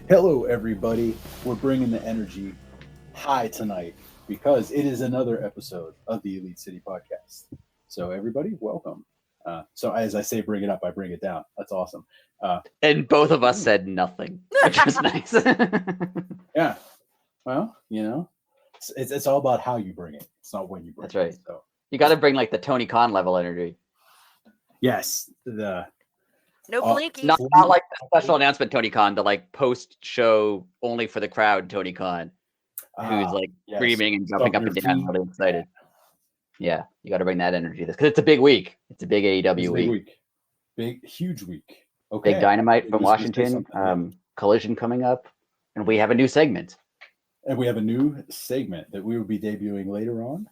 Hello, everybody. We're bringing the energy high tonight because it is another episode of the Elite City Podcast. So, everybody, welcome. So, as I say, bring it up, I bring it down. That's awesome. And both of us said nothing, which was nice. Yeah. Well, you know, it's all about how you bring it. It's not when you bring That's right. it. So, You got to bring like the Tony Khan level energy. yes, No blinkies. Not like the special announcement Tony Khan, the like post-show only for the crowd Tony Khan, who's like screaming and jumping up and down, really excited. Yeah, you got to bring that energy because it's a big week. It's a big AEW week. Big, huge week. Okay. Big Dynamite from Washington. Collision coming up, and we have a new segment. And we have a new segment that we will be debuting later on.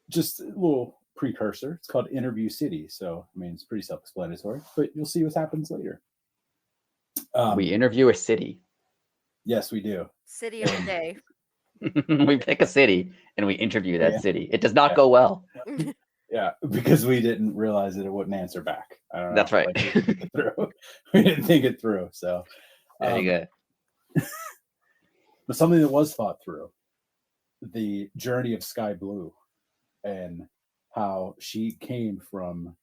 Just a little precursor. It's called Interview City. So, I mean, it's pretty self-explanatory, but you'll see what happens later. We interview a city. Yes, we do. City of the day. We pick a city and we interview that city. It does not go well. Yeah, because we didn't realize that it wouldn't answer back. I don't know. That's right. We didn't think it through. So, there you go. But something that was thought through, the journey of Sky Blue and how she came from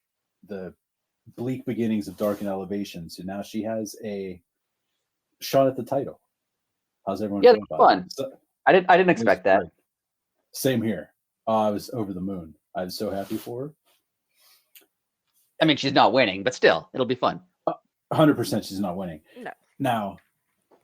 the bleak beginnings of Dark and Elevation. So now she has a shot at the title. How's everyone feeling about fun. it? So, I didn't expect that. Great. Same here. I was over the moon. I was so happy for her. I mean, she's not winning, but still, it'll be fun. 100% she's not winning. No. Now,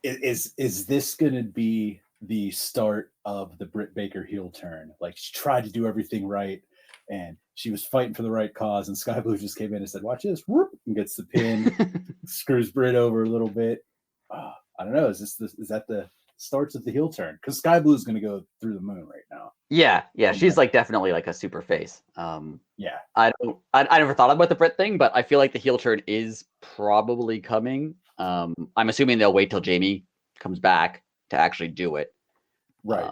is this going to be the start of the Britt Baker heel turn? Like, she tried to do everything right, and she was fighting for the right cause, and Sky Blue just came in and said, watch this, whoop, and gets the pin, screws Britt over a little bit. I don't know. Is that the starts of the heel turn? Because Sky Blue is going to go through the moon right now. Yeah. She's like definitely like a super face. Yeah. I never thought about the Britt thing, but I feel like the heel turn is probably coming. I'm assuming they'll wait till Jamie comes back to actually do it. Right.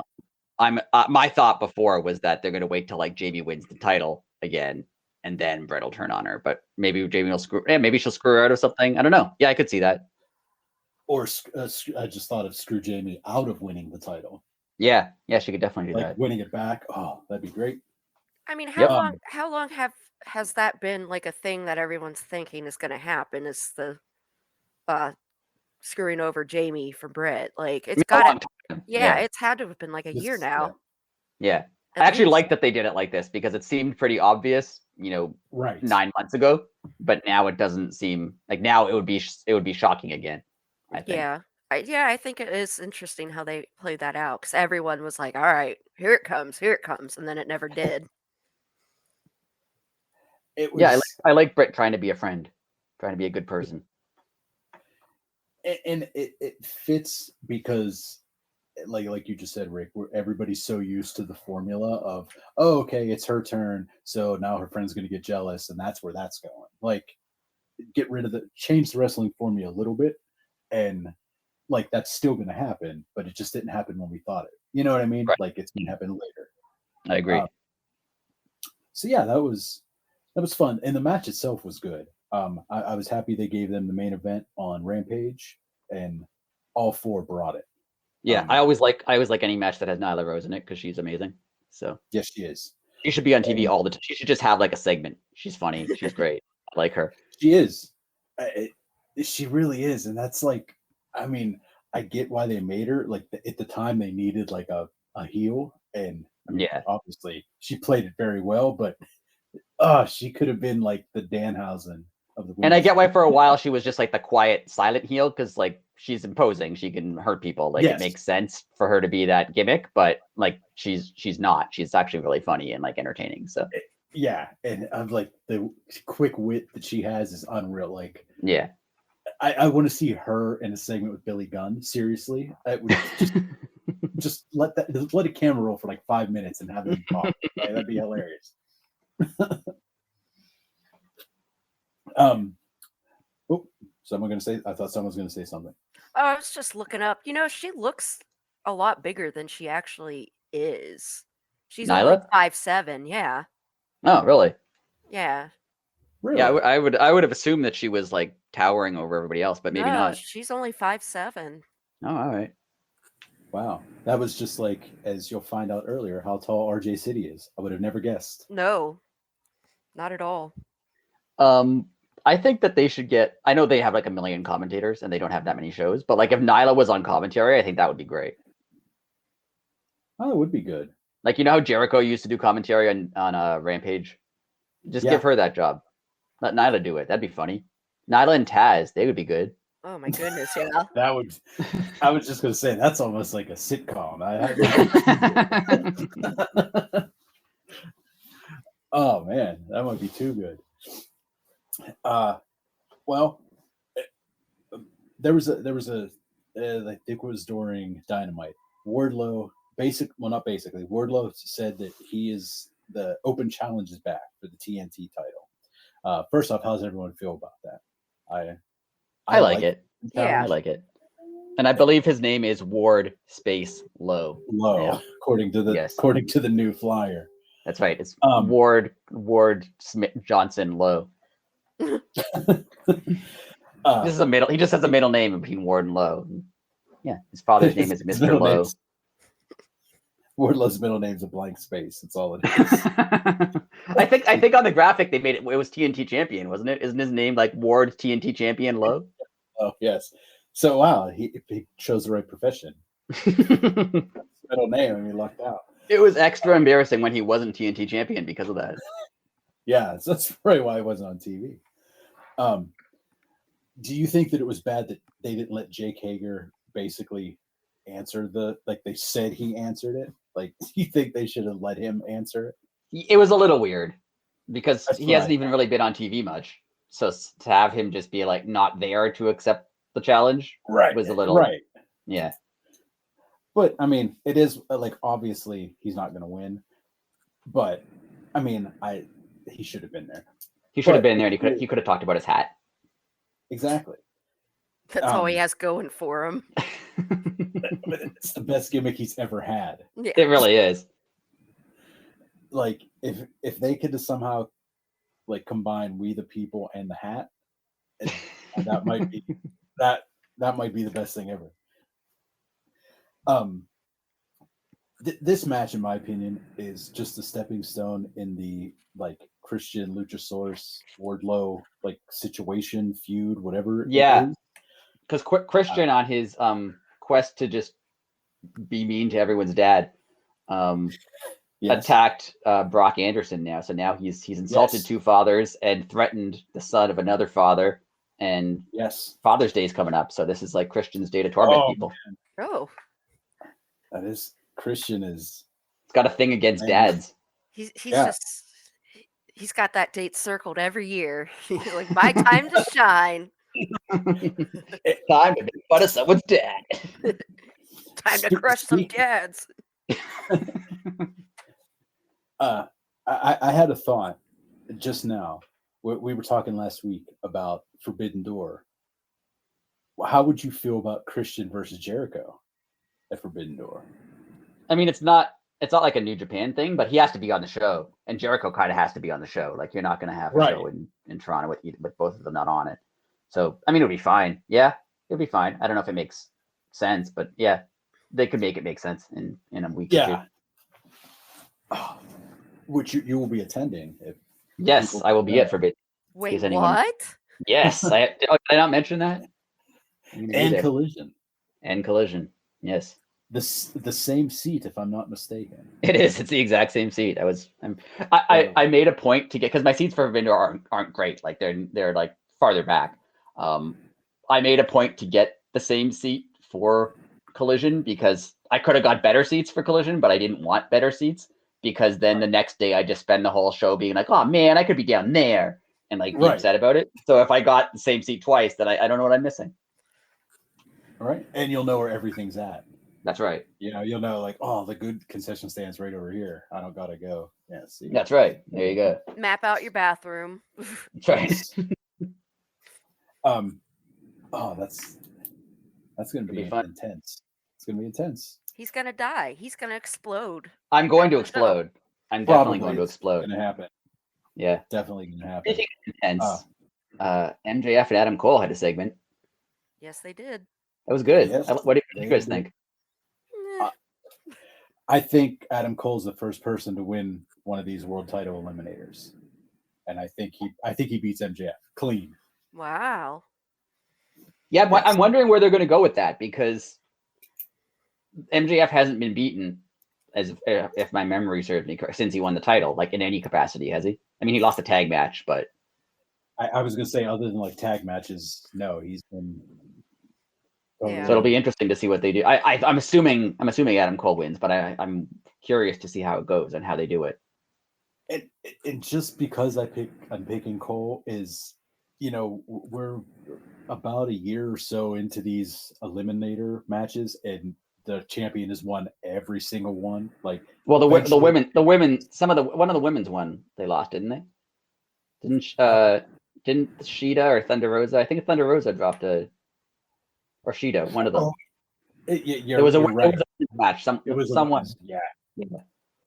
My thought before was that they're going to wait till like Jamie wins the title again, and then Britt will turn on her. But maybe Jamie will screw. Yeah, maybe she'll screw her out of something. I don't know. Yeah, I could see that. Or I just thought of screw Jamie out of winning the title. Yeah, she could definitely do that. Winning it back. Oh, that'd be great. I mean, how long has that been like a thing that everyone's thinking is going to happen? Is the screwing over Jamie for Britt? Like, it's got to. Yeah, it's had to have been like a year now. Yeah. I actually like that they did it like this because it seemed pretty obvious, 9 months ago. But now it doesn't seem like now it would be shocking again. I think. Yeah. I think it is interesting how they played that out because everyone was like, "All right, here it comes," and then it never did. I like Britt trying to be a friend, trying to be a good person, and it fits because, like you just said, Rick, everybody's so used to the formula of, oh, okay, it's her turn, so now her friend's going to get jealous, and that's where that's going. Like, change the wrestling formula a little bit. And like that's still going to happen, but it just didn't happen when we thought it. You know what I mean? Right. Like it's going to happen later. I agree. So yeah, that was fun, and the match itself was good. I was happy they gave them the main event on Rampage, and all four brought it. Yeah, I always like any match that has Nyla Rose in it because she's amazing. So yes, she is. She should be on TV all the time. She should just have like a segment. She's funny. She's great. I like her. She is. She really is, and that's like, I mean, I get why they made her. Like at the time, they needed like a heel, and I mean, obviously she played it very well. But she could have been like the Danhausen of the. And I get why for a while she was just like the quiet, silent heel because like she's imposing, she can hurt people. Like it makes sense for her to be that gimmick, but like she's not. She's actually really funny and like entertaining. So. Yeah, and I'm like the quick wit that she has is unreal. Like, yeah. I want to see her in a segment with Billy Gunn. Seriously, I would just let a camera roll for like 5 minutes and have them talk. Right? That'd be hilarious. Someone gonna say? I thought someone was gonna say something. Oh, I was just looking up. She looks a lot bigger than she actually is. She's only Nyla? 5'7". Yeah. Oh, really? Yeah. Really? Yeah, I would have assumed that she was like towering over everybody else, but maybe No, not. she's only 5'7". Oh, all right. Wow. That was just like, as you'll find out earlier, how tall RJ City is. I would have never guessed. No, not at all. I think that they should get. I know they have like a million commentators and they don't have that many shows, but like if Nyla was on commentary, I think that would be great. Oh, it would be good. Like you know how Jericho used to do commentary on Rampage. Just give her that job. Let Nyla do it. That'd be funny. Nyla and Taz, they would be good. Oh my goodness, yeah. That would. I was just gonna say that's almost like a sitcom. Oh man, that might be too good. Well, there was a I think it was during Dynamite. Wardlow, Wardlow said that he is the open challenge is back for the TNT title. First off, how does everyone feel about that? I like it. Yeah. I like it. And I believe his name is Ward Space Low. Low, according to the new flyer. That's right. It's Ward Smith Johnson Low. This is a middle. He just has a middle name between Ward and Low. Yeah, his father's name is Mr. Low. Wardlow's middle name's a blank space. That's all it is. I think on the graphic they made it. It was TNT Champion, wasn't it? Isn't his name like Ward TNT Champion Low? Oh yes. So wow, he chose the right profession. Middle name, and he lucked out. It was extra embarrassing when he wasn't TNT Champion because of that. Yeah, so that's probably why he wasn't on TV. Do you think that it was bad that they didn't let Jake Hager basically answer they said he answered it? Like, do you think they should have let him answer it? It was a little weird because he hasn't even really been on TV much. So to have him just be like not there to accept the challenge was a little yeah. But I mean, it is like obviously he's not going to win. But I mean, he should have been there. He should have been there, and he could have talked about his hat. Exactly. That's all he has going for him. It's the best gimmick he's ever had. Yeah. It really is. Like if they could somehow like combine We the People and the hat, that might be that might be the best thing ever. This match, in my opinion, is just a stepping stone in the like Christian Luchasaurus Wardlow like situation feud, whatever. Yeah, because Christian on his quest to just be mean to everyone's dad, attacked Brock Anderson now. So now he's insulted two fathers and threatened the son of another father. And Father's Day is coming up, so this is like Christian's day to torment people. Man. Oh, that is Christian is. It's got a thing against dads. He's he's got that date circled every year. He's like, my time to shine. Time to make fun of someone's dad. Time to crush some dads. I had a thought just now. We were talking last week about Forbidden Door. How would you feel about Christian versus Jericho at Forbidden Door? I mean, it's not like a New Japan thing, but he has to be on the show, and Jericho kind of has to be on the show. Like, you're not going to have a show in Toronto with both of them not on it. So, I mean, it'll be fine. Yeah, it'll be fine. I don't know if it makes sense, but yeah, they could make it make sense in a week or two. Oh, which you will be attending. Yes, I will be at Forbidden. Wait, what? Yes, did I not mention that? And Collision. And Collision, yes. The same seat, if I'm not mistaken. It is. It's the exact same seat. I made a point to get, because my seats for Forbidden Door aren't great. Like they're like farther back. I made a point to get the same seat for Collision because I could have got better seats for Collision, but I didn't want better seats because then the next day I just spend the whole show being like, oh man, I could be down there and like be upset about it. So if I got the same seat twice, then I don't know what I'm missing. All right. And you'll know where everything's at. That's right. You'll know like, oh, the good concession stand's right over here. I don't gotta go. Yeah, see. That's right. There you go. Map out your bathroom. That's right. That's gonna be intense. It's gonna be intense. He's gonna die. He's gonna explode. I'm going to after the show. explode. I'm definitely going to explode. It's gonna happen. Yeah, Definitely gonna happen. Speaking of intense, MJF and Adam Cole had a segment. Yes, they did. That was good. Yes, What do you guys think? I think Adam Cole's the first person to win one of these world title eliminators, and I think he beats MJF clean. Wow. Yeah, yes. I'm wondering where they're going to go with that because MJF hasn't been beaten, as if my memory serves me, since he won the title, like in any capacity, has he? I mean, he lost a tag match, but I was going to say, other than like tag matches, no, he's been. Totally. So it'll be interesting to see what they do. I'm assuming Adam Cole wins, but I'm curious to see how it goes and how they do it. And just because I'm picking Cole is, we're about a year or so into these eliminator matches, and the champion has won every single one. Like, well, the women, one of the women's won. They lost, didn't they? Didn't Sheeta or Thunder Rosa? I think Thunder Rosa dropped or Sheeta, one of them. There was a match. Someone.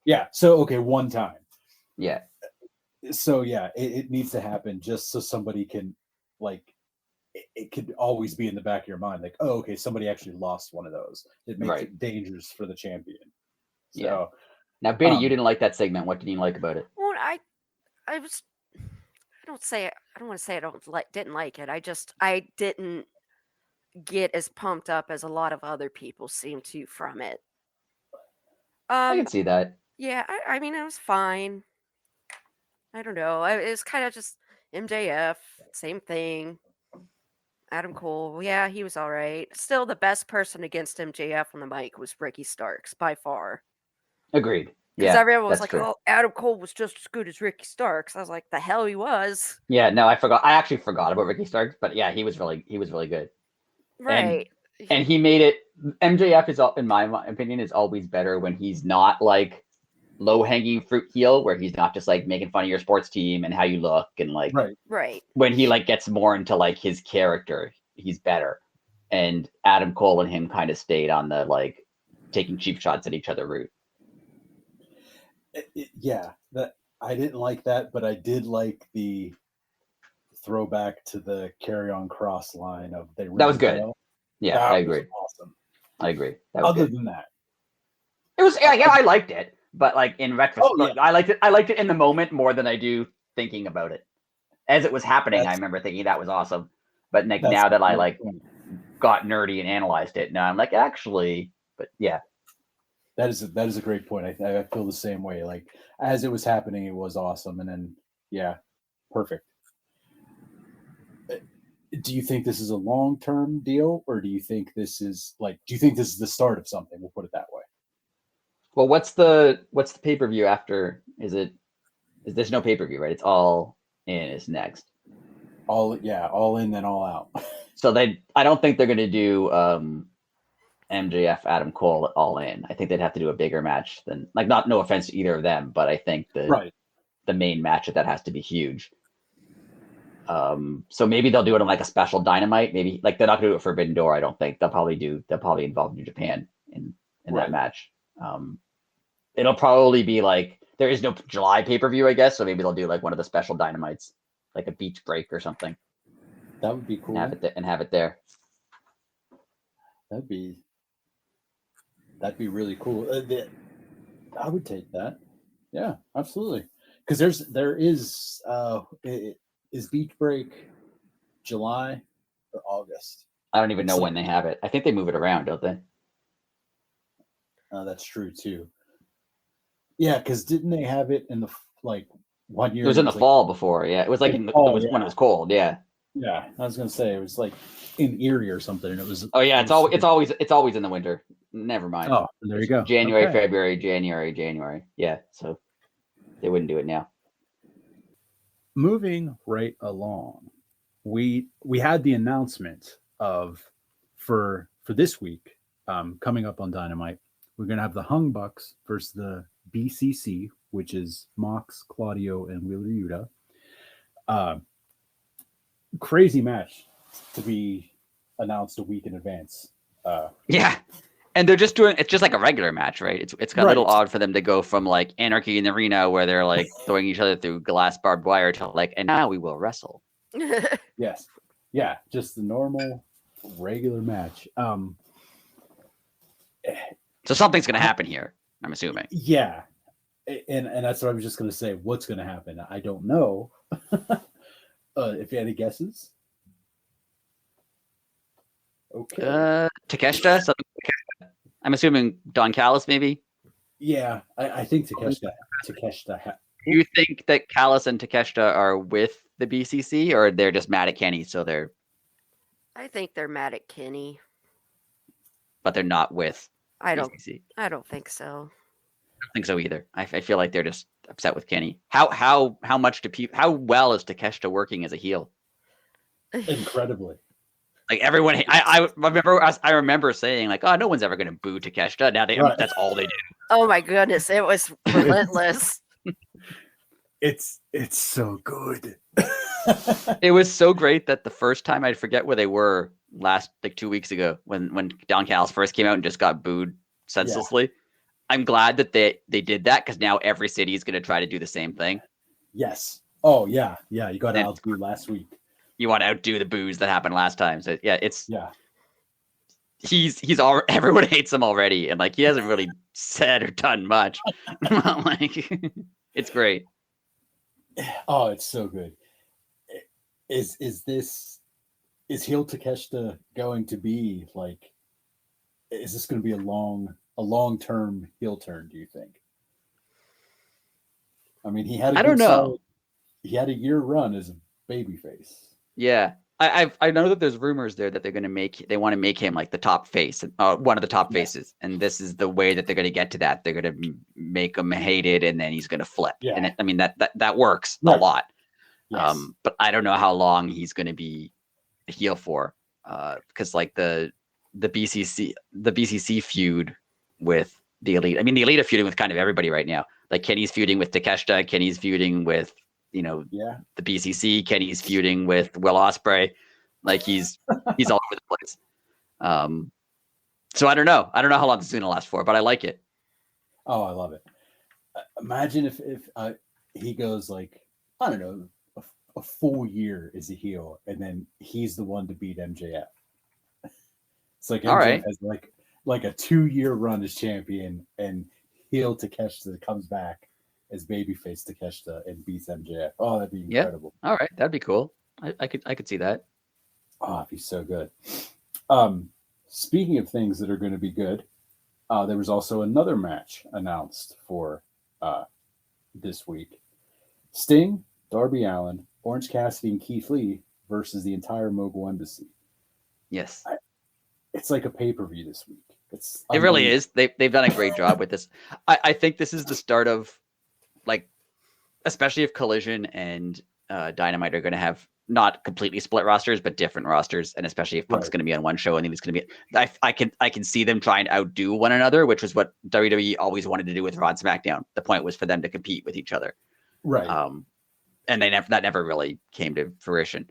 Yeah. So okay, one time. Yeah. So yeah, it needs to happen just so somebody can, like, it could always be in the back of your mind, like, oh, okay, somebody actually lost one of those. It makes it dangerous for the champion. So yeah. Now, Biddy, you didn't like that segment. What did you like about it? Well, I don't want to say I didn't like it. I didn't get as pumped up as a lot of other people seem to from it. I can see that. Yeah, I mean, it was fine. I don't know. It was kind of just MJF, same thing. Adam Cole, yeah, he was all right. Still, the best person against MJF on the mic was Ricky Starks by far. Agreed. Because everyone was like, true. "Oh, Adam Cole was just as good as Ricky Starks." I was like, "The hell he was." Yeah, no, I forgot. I actually forgot about Ricky Starks, but yeah, he was really good. Right. And he made it. MJF is, in my opinion, is always better when he's not like low-hanging fruit heel, where he's not just like making fun of your sports team and how you look and like right. When he like gets more into like his character, he's better. And Adam Cole and him kind of stayed on the like taking cheap shots at each other route. Yeah, that I didn't like that, but I did like the throwback to the Carry On Cross line of that was good. Yeah, I agree. Awesome. I agree. Other than that, it was I liked it, but like in retrospect, I liked it in the moment more than I do thinking about it. As it was happening, I remember thinking that was awesome. But like now that I like got nerdy and analyzed it, now I'm like actually, but yeah. That is a great point. I feel the same way. Like as it was happening, it was awesome, and then perfect. Do you think this is a long-term deal, or do you think this is the start of something? We'll put it that way. Well, what's the pay-per-view after? Is there's no pay-per-view, right? It's All In is next. All in, then All Out. So I don't think they're going to do MJF Adam Cole All In. I think they'd have to do a bigger match than like no offense to either of them, but I think the main match that has to be huge. So maybe they'll do it on like a special Dynamite. Maybe like they're not going to do it for Forbidden Door. I don't think they'll probably involve New Japan in that match. It'll probably be like there is no July pay-per-view, I guess. So maybe they'll do like one of the special Dynamites, like a beach break or something. That would be cool. And have it there. That'd be really cool. I would take that. Yeah, absolutely. Because there is is Beach Break July or August? I don't even know when they have it. I think they move it around, don't they? That's true too. Yeah, because didn't they have it in the 1 year? It was in the fall before. Yeah, it was like when it was cold. Yeah. Yeah, I was gonna say it was like in Erie or something, and it was. Oh yeah, it's always in the winter. Never mind. Oh, there you go. January, February, January. Yeah, so they wouldn't do it now. Moving right along, we had the announcement for this week coming up on Dynamite. We're gonna have the Hung Bucks versus the BCC, which is Mox, Claudio, and Wheeler Yuta. Crazy match to be announced a week in advance. Yeah, And they're just doing it's just like a regular match, right? It's got a little odd for them to go from like Anarchy in the Arena where they're like throwing each other through glass barbed wire to like, and now we will wrestle. Yes. Yeah, just the normal regular match. So something's gonna happen here, I'm assuming. Yeah. And that's what I was just gonna say. What's gonna happen? I don't know. If you had any guesses. Okay. Takeshita? I'm assuming Don Callis, maybe? Yeah, I think Takeshita. Do you think that Callis and Takeshita are with the BCC, or they're just mad at Kenny, so they're... I think they're mad at Kenny. But they're not with BCC. I don't think so. I don't think so either. I feel like they're just upset with Kenny. How well is Takeshita working as a heel? Incredibly. Like everyone, I remember saying like, oh, no one's ever going to boo Takeshita. Now that's all they do. Oh my goodness, it was relentless. It's so good. It was so great that the first time, I forget where they were last, like 2 weeks ago, when Don Callis first came out and just got booed senselessly. Yeah. I'm glad that they did that, because now every city is going to try to do the same thing. Yes. Oh yeah. You got to outdo last week. You want to outdo the boos that happened last time. So yeah, he's all, everyone hates him already, and like he hasn't really said or done much. Like it's great. Oh, it's so good. Is heel Takeshita going to be like? Is this going to be a long-term heel turn? Do you think? I mean, he had I don't know. He had a year run as a babyface. Yeah, I know that there's rumors there that they want to make him like the top face, one of the top faces, and this is the way that they're going to get to that. They're going to make him hated, and then he's going to flip. Yeah. And I mean that works a lot. Yes. But I don't know how long he's going to be a heel for, because like the BCC feud with the Elite. I mean, the Elite are feuding with kind of everybody right now. Like Kenny's feuding with Takeshita, Kenny's feuding with the BCC, Kenny's feuding with Will Ospreay. Like he's all over the place. So I don't know how long this is going to last for, but I like it. Oh, I love it. Imagine if he goes like, I don't know, a full year as a heel, and then he's the one to beat MJF. It's like MJF has like a 2-year run as champion, and heel Takeshita comes back as babyface Takeshita and beats MJF. Oh, that'd be incredible. All right, that'd be cool. I could see that. Oh, it'd be so good. Speaking of things that are going to be good, there was also another match announced for this week. Sting, Darby Allin, Orange Cassidy, and Keith Lee versus the entire Mogul Embassy. Yes. It's like a pay-per-view this week. It really is. They've done a great job with this. I think this is the start of, like, especially if Collision and Dynamite are going to have not completely split rosters, but different rosters, and especially if Punk's going to be on one show and then he's going to be, I can see them trying to outdo one another, which was what WWE always wanted to do with Raw and SmackDown. The point was for them to compete with each other, right? And that never really came to fruition.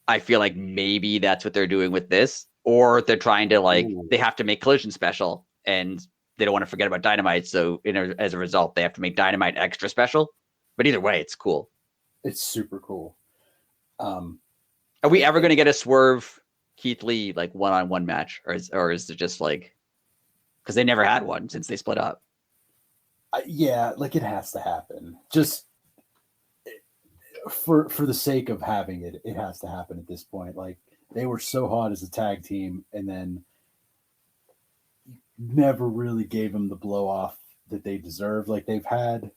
I feel like maybe that's what they're doing with this, or they're trying to they have to make Collision special, and they don't want to forget about Dynamite. So as a result, they have to make Dynamite extra special. But either way, it's cool. It's super cool. Are we ever going to get a Swerve Keith Lee like one-on-one match, or is it just like, because they never had one since they split up? Yeah, like it has to happen. Just for the sake of having it, it has to happen at this point. Like they were so hot as a tag team, and then never really gave them the blow off that they deserve. Like they've had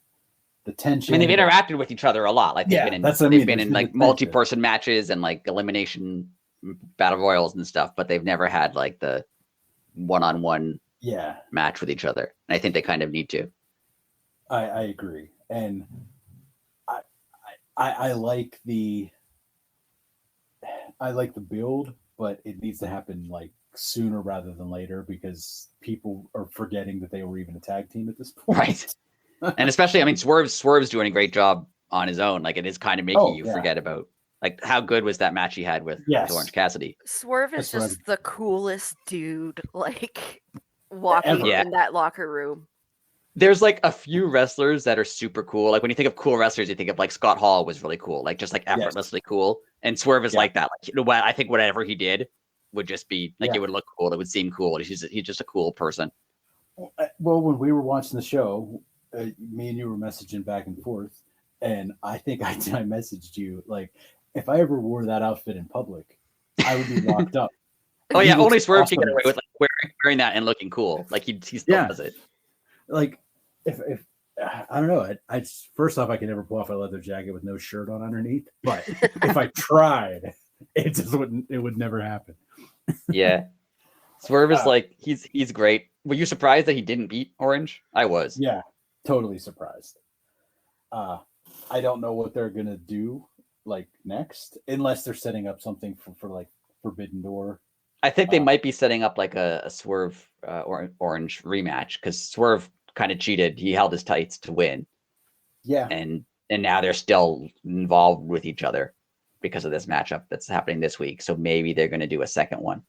the tension. I mean, they've interacted with each other a lot. Like they've been in like multi-person matches and like elimination battle royals and stuff, but they've never had like the one-on-one match with each other. And I think they kind of need to. I agree. And I like the build, but it needs to happen like sooner rather than later, because people are forgetting that they were even a tag team at this point. Right. And especially, I mean, Swerve's doing a great job on his own. Like it is kind of making you forget about like how good was that match he had with Orange Cassidy. Swerve is just the coolest dude. Like walking Yeah. in that locker room. There's like a few wrestlers that are super cool. Like when you think of cool wrestlers, you think of like Scott Hall was really cool, like just like effortlessly cool. And Swerve is like that. Like, you know what? I think whatever he did would just be like it would look cool. It would seem cool. He's just a cool person. Well, when we were watching the show, me and you were messaging back and forth, and I think I messaged you like, if I ever wore that outfit in public, I would be locked up. Oh yeah, only Swerve can get away with like wearing that and looking cool. Like he still does it. Like if I don't know, I first off I could never pull off a leather jacket with no shirt on underneath, but if I tried, it would never happen. Yeah, Swerve is like he's great. Were you surprised that he didn't beat Orange? I was. Yeah, totally surprised. I don't know what they're gonna do like next, unless they're setting up something for like Forbidden Door. I think they might be setting up like a Swerve Orange rematch because Swerve kind of cheated. He held his tights to win. Yeah, and now they're still involved with each other because of this matchup that's happening this week. So maybe they're going to do a second one.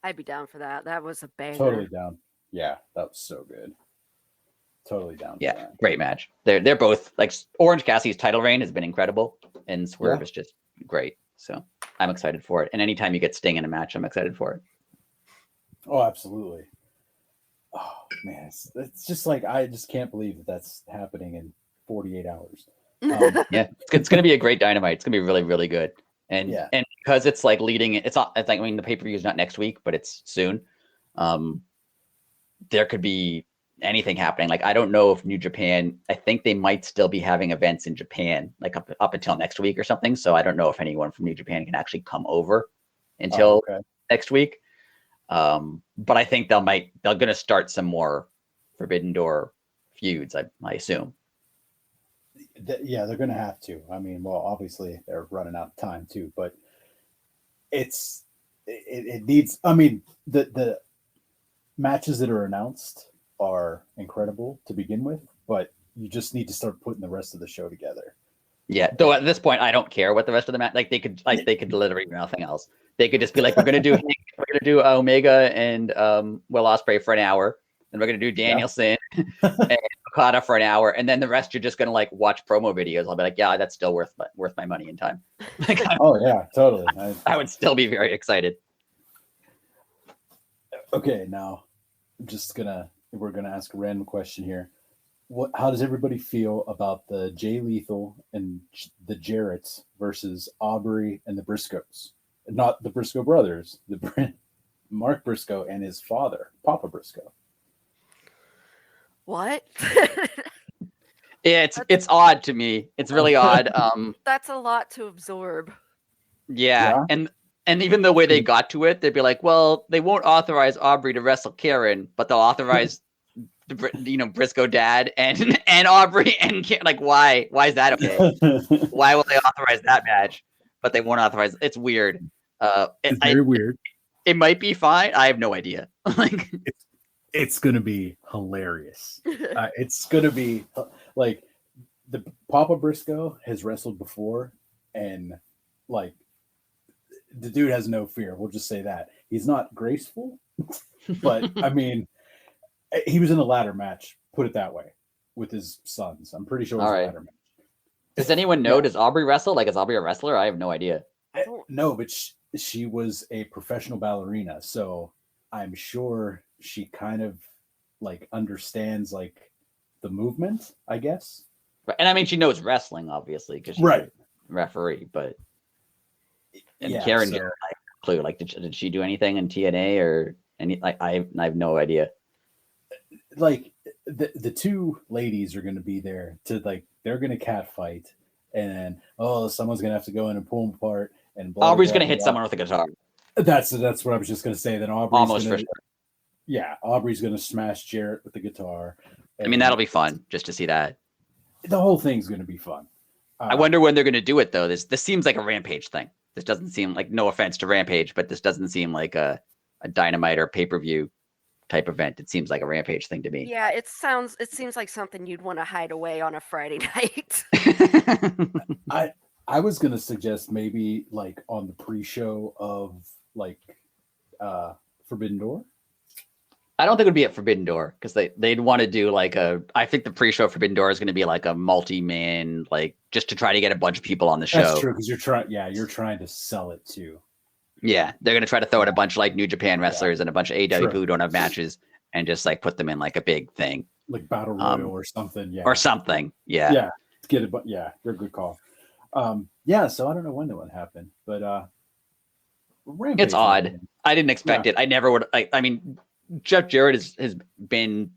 I'd be down for that. That was a banger. Totally down. Yeah, that was so good. Totally down. Yeah, for that. Great match. They're both like Orange Cassidy's title reign has been incredible, and Swerve is just great. So I'm excited for it. And anytime you get Sting in a match, I'm excited for it. Oh, absolutely. Oh man, it's just like I just can't believe that's happening in 48 hours. Yeah, it's going to be a great Dynamite. It's going to be really, really good. And because it's like leading, it's not. It's like, I mean, the pay-per-view is not next week, but it's soon. There could be anything happening. Like I don't know if New Japan. I think they might still be having events in Japan, like up until next week or something. So I don't know if anyone from New Japan can actually come over until next week. But I think they're going to start some more Forbidden Door feuds. I assume. Yeah, they're going to have to. I mean, well, obviously they're running out of time too, but it needs. I mean, the matches that are announced are incredible to begin with, but you just need to start putting the rest of the show together. Yeah, though at this point I don't care what the rest of the match. Like they could literally do nothing else. They could just be like, we're gonna do Omega and Will Ospreay for an hour, then we're gonna do Danielson and Okada for an hour, and then the rest you're just gonna like watch promo videos. I'll be like, yeah, that's still worth my money and time. Like, oh yeah, totally. I would still be very excited. Okay, now we're gonna ask a random question here. How does everybody feel about the Jay Lethal and the Jarretts versus Aubrey and the Briscoes? Not the Briscoe brothers, Mark Briscoe and his father, Papa Briscoe. What? Yeah, it's odd to me. It's really odd. That's a lot to absorb. Yeah. And even the way they got to it, they'd be like, well, they won't authorize Aubrey to wrestle Karen, but they'll authorize Briscoe dad and Aubrey and like why is that okay? Why will they authorize that match, but they won't authorize? It's weird. It's very weird. It might be fine. I have no idea. Like it's gonna be hilarious. It's gonna be like the Papa Briscoe has wrestled before, and like the dude has no fear. We'll just say that he's not graceful, but I mean. He was in a ladder match, put it that way, with his sons. I'm pretty sure it was a ladder match. Does anyone know? Does Aubrey wrestle? Like, is Aubrey a wrestler? I have no idea. No, but she was a professional ballerina, so I'm sure she kind of like understands like the movement, I guess. Right. And I mean, she knows wrestling, obviously, because she's a referee. But Karen didn't clue. Like, did she do anything in TNA or any? Like, I have no idea. Like the two ladies are going to be there to like they're going to cat fight, and someone's going to have to go in and pull them apart. And Aubrey's going to hit someone with a guitar. That's what I was just going to say. Then Aubrey's almost for sure. Yeah, Aubrey's going to smash Jarrett with the guitar. I mean, that'll be fun just to see that. The whole thing's going to be fun. I wonder when they're going to do it though. This seems like a Rampage thing. This doesn't seem like, no offense to Rampage, but this doesn't seem like a Dynamite or pay-per-view type event. It seems like a Rampage thing to me. Yeah, it seems like something you'd want to hide away on a Friday night. I was gonna suggest maybe like on the pre-show of like Forbidden Door. I don't think it would be at Forbidden Door because they'd want to do like I think the pre-show Forbidden Door is going to be like a multi-man, like just to try to get a bunch of people on the show. That's true because you're trying to sell it too. Yeah, they're going to try to throw in a bunch of like New Japan wrestlers and a bunch of AEW people who don't have matches and just like put them in like a big thing. Like Battle Royal or something. Yeah. Or something. Yeah. Yeah. Get it, but yeah, you're a good call. Yeah, so I don't know when that would happen, but Rampage, it's odd. I didn't expect it. I never would. I mean, Jeff Jarrett has been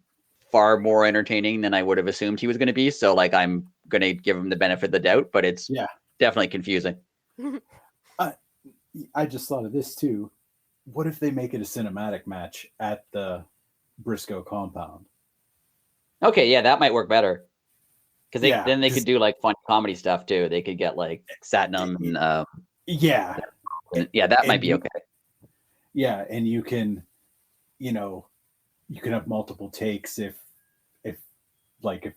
far more entertaining than I would have assumed he was going to be. So like, I'm going to give him the benefit of the doubt, but it's definitely confusing. I just thought of this too. What if they make it a cinematic match at the Briscoe compound? Okay, yeah, that might work better. Because then they could do like fun comedy stuff too. They could get like Satnam and that might be okay. Yeah, and you can have multiple takes if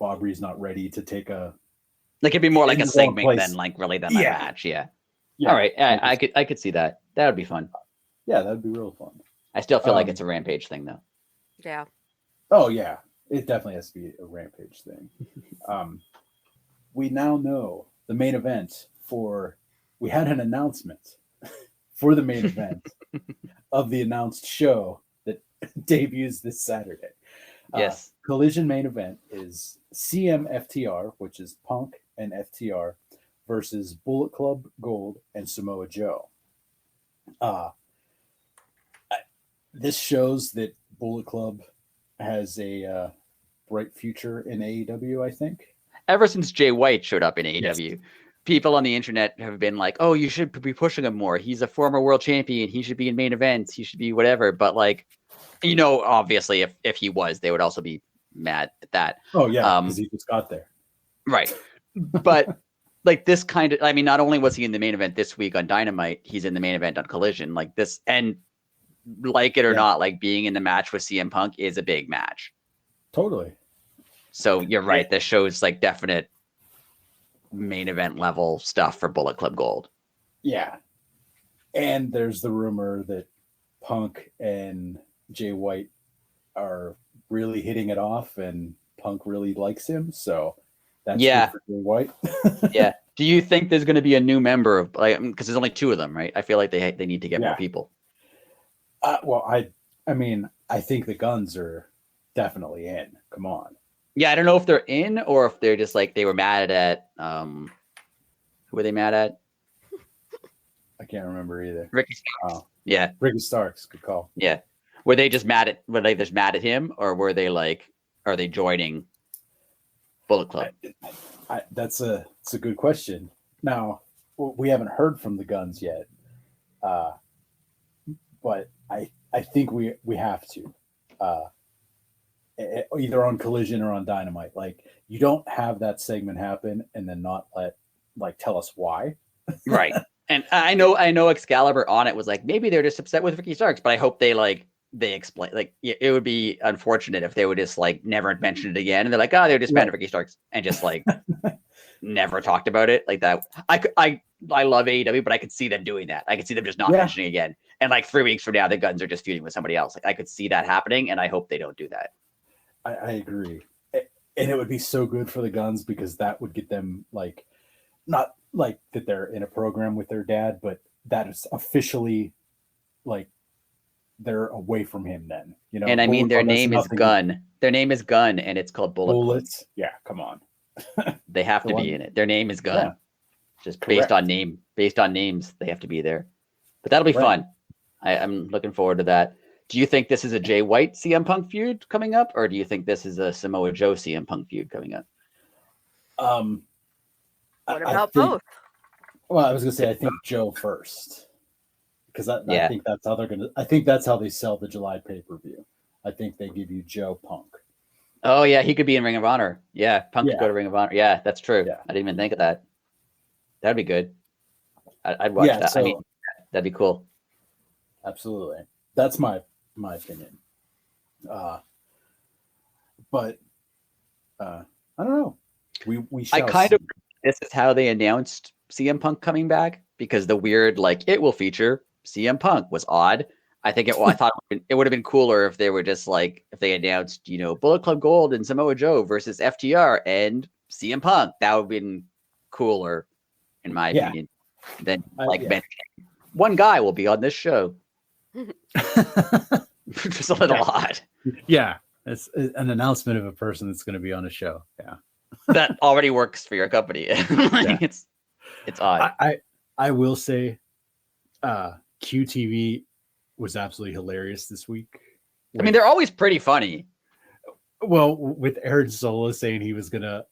Aubrey's not ready to take a like it'd be more like a segment than like really than a match. Yeah. All right. I could see that. That would be fun. Yeah, that'd be real fun. I still feel like it's a Rampage thing though. Yeah. Oh yeah. It definitely has to be a Rampage thing. We now know the main event we had an announcement for the main event of the announced show that debuts this Saturday. Yes. Collision main event is CMFTR, which is Punk and FTR, versus Bullet Club Gold and Samoa Joe. This shows that Bullet Club has a bright future in AEW, I think. Ever since Jay White showed up in AEW, people on the internet have been like, oh, you should be pushing him more. He's a former world champion. He should be in main events. He should be whatever. But like, obviously if he was, they would also be mad at that. Oh yeah, because he just got there. Right. But like this kind of, I mean, not only was he in the main event this week on Dynamite, he's in the main event on Collision. Like this, and like it or not, like being in the match with CM Punk is a big match. Totally. So you're right. This shows like definite main event level stuff for Bullet Club Gold. Yeah. And there's the rumor that Punk and Jay White are really hitting it off and Punk really likes him. So that's good for Jay White. Yeah. Do you think there's going to be a new member of because there's only two of them, right? I feel like they need to get more people. Well, I mean, I think the Guns are definitely in. Come on. Yeah, I don't know if they're in or if they're just like they were mad at who were they mad at? I can't remember either. Ricky Starks. Yeah. Ricky Starks, good call. Yeah. Were they just mad at him or were they like are they joining Bullet Club? It's a good question. Now, we haven't heard from the Guns yet. But I think we have to. Either on Collision or on Dynamite. Like you don't have that segment happen and then not tell us why. Right. And I know Excalibur on it was like maybe they're just upset with Ricky Starks, but I hope they explain it would be unfortunate if they would just like never mention it again and they're like, oh, they're just mad at Ricky Starks and just like never talked about it like that. I love AEW, but I could see them doing that. I could see them just not mentioning it again. And like 3 weeks from now, the Guns are just feuding with somebody else. Like I could see that happening and I hope they don't do that. I agree. And it would be so good for the Guns because that would get them not like that they're in a program with their dad, but that is officially like they're away from him then. And I mean their name is Gun. Their name is Gun and it's called Bullets. Yeah, come on. They have to be in it. Their name is Gun. Yeah. Just based on names, they have to be there. But that'll be fun. I'm looking forward to that. Do you think this is a Jay White CM Punk feud coming up, or do you think this is a Samoa Joe CM Punk feud coming up? What about both? Well, I was gonna say I think Joe first because I think that's how they're gonna. I think that's how they sell the July pay-per-view. I think they give you Joe Punk. Oh yeah, he could be in Ring of Honor. Yeah, Punk could go to Ring of Honor. Yeah, that's true. Yeah. I didn't even think of that. That'd be good. I'd watch that. So, I mean, that'd be cool. Absolutely, that's my opinion. But I don't know. We shall see. This is how they announced CM Punk coming back because the weird it will feature CM Punk was odd. I think I thought it would have been cooler if they were just like if they announced, Bullet Club Gold and Samoa Joe versus FTR and CM Punk. That would have been cooler, in my opinion. Than mentioning one guy will be on this show. Just a little odd. Yeah, it's an announcement of a person that's going to be on a show. Yeah, that already works for your company. It's odd. I will say, QTV was absolutely hilarious this week. I mean, they're always pretty funny. Well, with Aaron Sola saying he was going to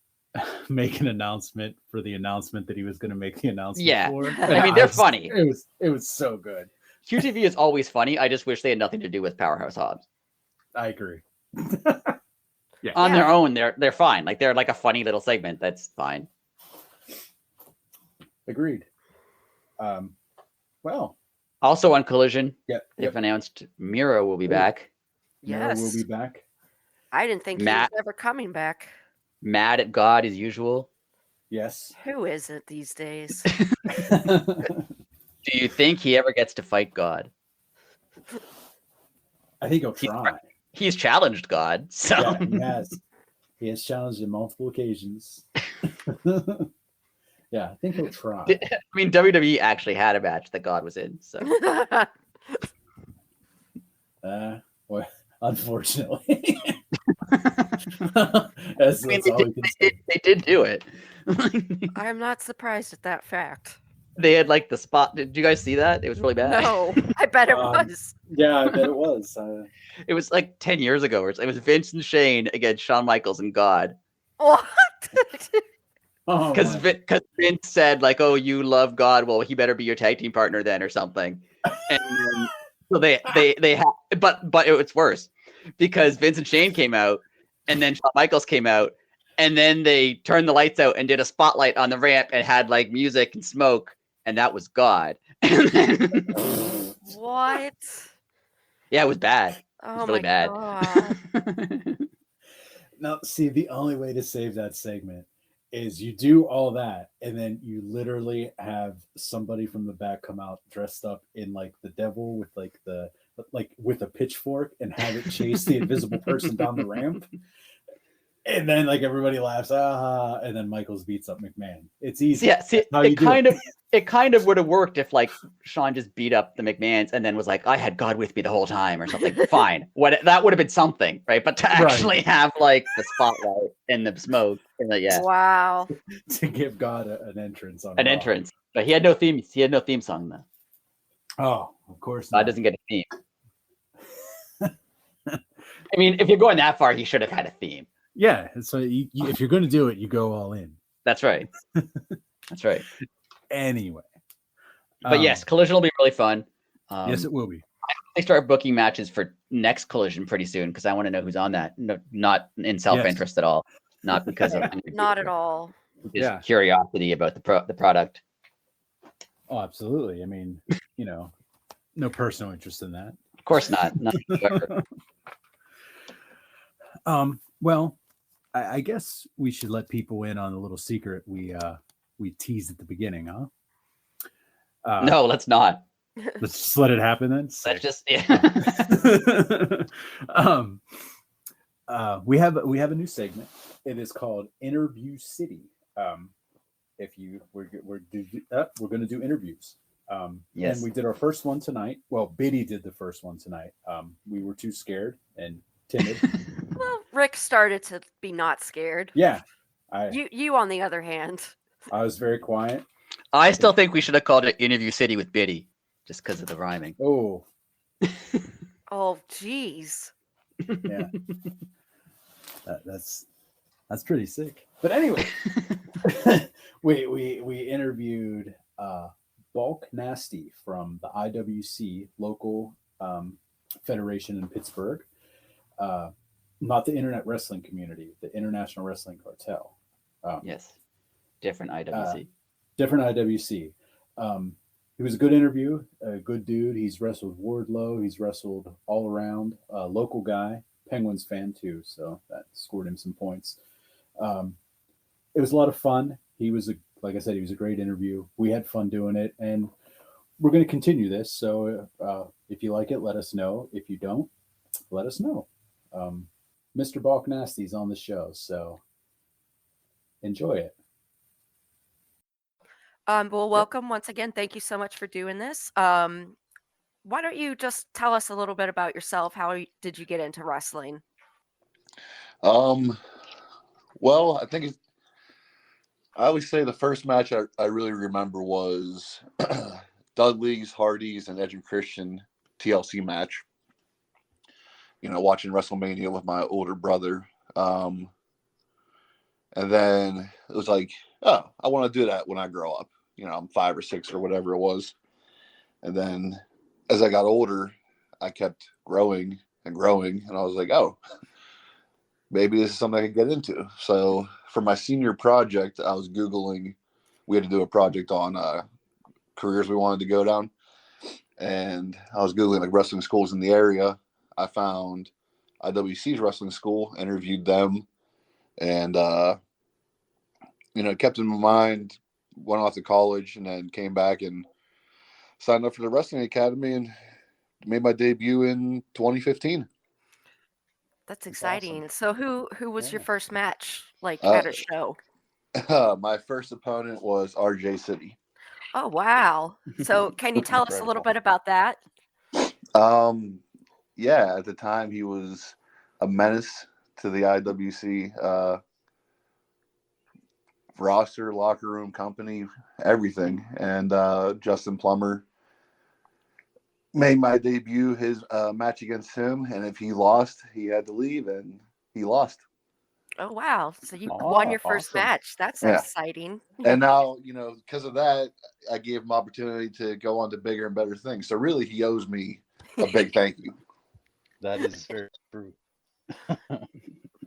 make an announcement for the announcement that he was going to make the announcement for. I mean, they're funny. It was so good. QTV is always funny. I just wish they had nothing to do with Powerhouse Hobbs. I agree. On their own, they're fine. Like they're like a funny little segment. That's fine. Agreed. Well, also on Collision, they've announced Miro will be back. Miro will be back. I didn't think he was ever coming back. Mad at God as usual. Yes. Who isn't these days? Do you think he ever gets to fight God? I think he'll try. He's challenged God, so he has challenged on multiple occasions. Yeah, I think he'll try. I mean, WWE actually had a match that God was in, so. Well, unfortunately. That's all we can say. They did do it. I am not surprised at that fact. They had like the spot. Did you guys see that? It was really bad. No, I bet it was. Yeah, I bet it was. It was like 10 years ago. It was Vince and Shane against Shawn Michaels and God. What? Because Vince said like, "Oh, you love God. Well, he better be your tag team partner then, or something." And so they have, but it's worse because Vince and Shane came out, and then Shawn Michaels came out, and then they turned the lights out and did a spotlight on the ramp and had like music and smoke, and that was God. What? Yeah, it was bad. Oh, it was really bad. God. Now, see, the only way to save that segment is you do all that, and then you literally have somebody from the back come out dressed up in like the devil with with a pitchfork and have it chase the invisible person down the ramp. And then like everybody laughs, and then Michaels beats up McMahon. It's easy. Yeah, see, it kind of would have worked if like Shawn just beat up the McMahons and then was like, I had God with me the whole time or something. Fine. That would have been something, right? But to actually have like the spotlight and the smoke and Wow. To give God an entrance on entrance. But he had no theme. He had no theme song though. Oh, of course. God doesn't get a theme. I mean, if you're going that far, he should have had a theme. Yeah, so if you're going to do it, you go all in. That's right. That's right. Anyway, but yes, Collision will be really fun. Yes, it will be. I hope they start booking matches for next Collision pretty soon because I want to know who's on that. No, not in self-interest at all. Not because of not at all. Just curiosity about the product. Oh, absolutely. I mean, no personal interest in that. Of course not. Well, I guess we should let people in on a little secret we teased at the beginning, huh? No, let's not. Let's just let it happen then. Let's just we have a new segment. It is called Interview City. We're going to do interviews. Yes. And we did our first one tonight. Well, Biddy did the first one tonight. We were too scared and timid. Well, Rick started to be not scared. Yeah. You on the other hand. I was very quiet. I still think we should have called it Interview City with Biddy, just because of the rhyming. Oh. Oh, geez. Yeah. That's pretty sick. But anyway, we interviewed Bulk Nasty from the IWC local federation in Pittsburgh. Not the internet wrestling community, the International Wrestling Cartel. Yes. Different IWC. Different IWC. It was a good interview, a good dude. He's wrestled Wardlow. He's wrestled all around. Local guy, Penguins fan too, so that scored him some points. It was a lot of fun. Like I said, he was a great interview. We had fun doing it, and we're going to continue this. So if you like it, let us know. If you don't, let us know. Mr. Balk Nasty's on the show, so enjoy it. Well, welcome once again. Thank you so much for doing this. Why don't you just tell us a little bit about yourself? How did you get into wrestling? Well, I always say the first match I really remember was Dudley's, Hardy's, and Edge and Christian TLC match. Watching WrestleMania with my older brother. And then it was like, oh, I want to do that when I grow up. I'm 5 or 6 or whatever it was. And then as I got older, I kept growing and growing. And I was like, oh, maybe this is something I can get into. So for my senior project, I was Googling. We had to do a project on careers we wanted to go down. And I was Googling like wrestling schools in the area. I found IWC's wrestling school, interviewed them, and, kept in my mind, went off to college, and then came back and signed up for the wrestling academy and made my debut in 2015. That's exciting. Awesome. So who was your first match, like at a show? My first opponent was RJ City. Oh, wow. So can you tell us a little bit about that? Yeah, at the time he was a menace to the IWC roster, locker room, company, everything. And Justin Plummer made my debut, his match against him. And if he lost, he had to leave, and he lost. Oh, wow. So you won your first match. That's exciting. And now, because of that, I gave him opportunity to go on to bigger and better things. So really, he owes me a big thank you. That is very true.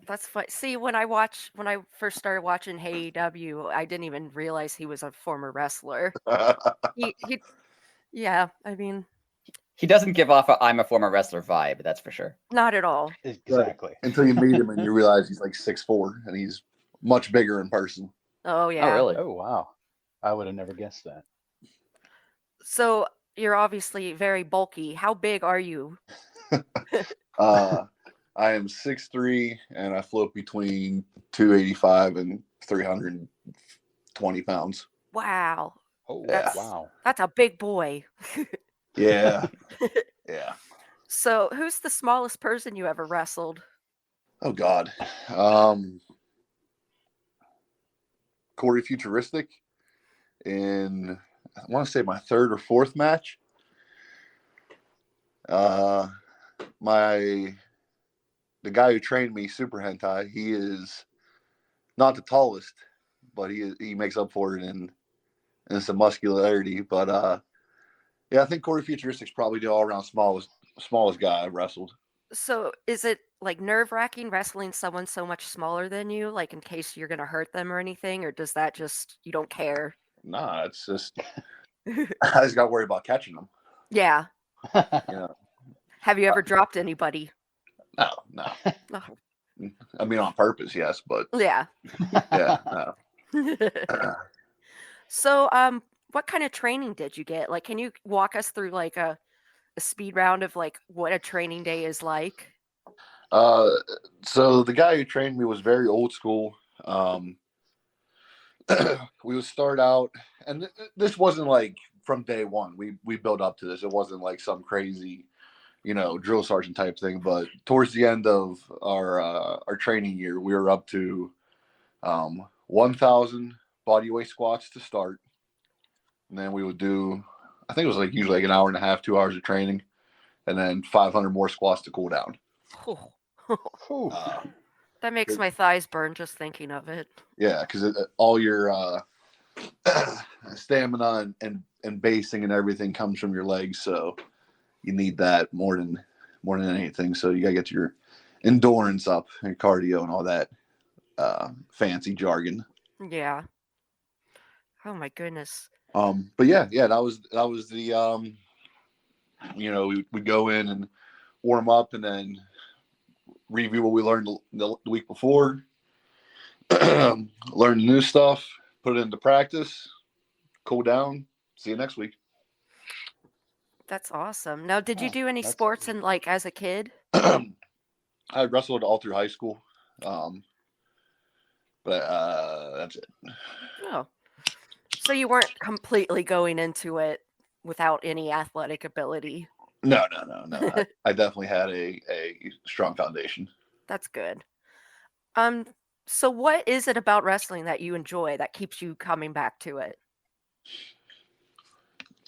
That's fun. See, when I first started watching AEW, I didn't even realize he was a former wrestler. Yeah, I mean, he doesn't give off a "I'm a former wrestler" vibe. That's for sure. Not at all. Exactly. Right. Until you meet him and you realize he's like 6'4" and he's much bigger in person. Oh yeah. Oh really? Oh wow. I would have never guessed that. So you're obviously very bulky. How big are you? I am 6'3" and I float between 285 and 320 pounds. Wow. Oh, wow. That's a big boy. Yeah. Yeah. So who's the smallest person you ever wrestled? Oh God. Corey Futuristic in, I want to say, my 3rd or 4th match. The guy who trained me, Super Hentai, he is not the tallest, but he makes up for it in some muscularity. But yeah, I think Corey Futuristic's probably the all-around smallest guy I've wrestled. So is it like nerve-wracking wrestling someone so much smaller than you, like in case you're gonna hurt them or anything, or does that just you don't care? Nah, it's just I just got to worry about catching them. Yeah. Yeah. Have you ever dropped anybody? No. Oh. I mean, on purpose, yes, but yeah. Yeah. No. So, what kind of training did you get? Like, can you walk us through like a speed round of like what a training day is like? So the guy who trained me was very old school. We would start out, and this wasn't like from day one. We built up to this. It wasn't like some crazy, drill sergeant type thing. But towards the end of our training year, we were up to 1,000 body weight squats to start, and then we would do, I think it was like usually like an hour and a half, 2 hours of training, and then 500 more squats to cool down. That makes my thighs burn just thinking of it. Yeah, because all your stamina and basing and everything comes from your legs, so you need that more than anything. So you gotta get your endurance up and cardio and all that fancy jargon. Yeah. Oh my goodness. But yeah, that was the we go in and warm up and then review what we learned the week before, learn new stuff, put it into practice, cool down, see you next week. That's awesome. Now, did you do any sports cool. in like as a kid? I wrestled all through high school, but that's it. Oh, so you weren't completely going into it without any athletic ability. No. I definitely had a strong foundation. That's good. So what is it about wrestling that you enjoy that keeps you coming back to it?